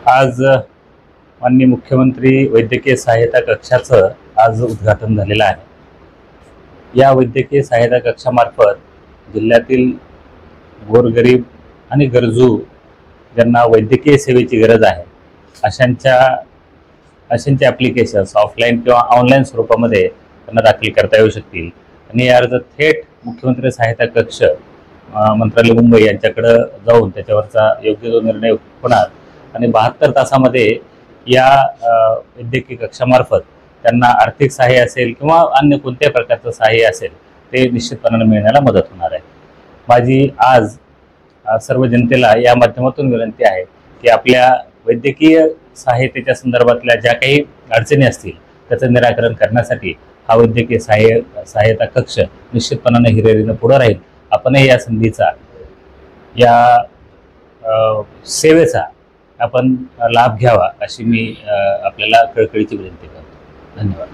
आज माननीय मुख्यमंत्री वैद्यकीय सहायता कक्षाचं आज उद्घाटन झालेलं आहे। या वैद्यकीय सहायता कक्षामार्फत जिल्ह्यातील गोरगरीब आणि गरजू ज्यांना वैद्यकीय सेवेची गरज आहे अशांचे ॲप्लिकेशन्स ऑफलाईन किंवा ऑनलाईन स्वरूपामध्ये त्यांना दाखल करता येऊ शकतील आणि हे अर्ज थेट मुख्यमंत्री सहायता कक्ष मंत्रालय मुंबई यांच्याकडे जाऊन त्याच्यावरचा योग्य जो निर्णय होणार आणि 72 तासामध्ये या वैद्यकीय कक्षामार्फत त्यांना आर्थिक सहाय्य असेल किंवा अन्य कोणत्याही प्रकारचं सहाय्य असेल ते निश्चितपणाने मिळण्याला मदत होणार आहे। माझी आज सर्व जनतेला या माध्यमातून विनंती आहे की आपल्या वैद्यकीय सहायतेच्या संदर्भातल्या ज्या काही अडचणी असतील त्याचं निराकरण करण्यासाठी हा वैद्यकीय सहायता कक्ष निश्चितपणाने हिरिरीने पुढे राहील। आपणही या संधीचा या सेवेचा आपण लाभ घ्यावा अशी मी आपल्याला कळकळीची विनंती करतो। धन्यवाद।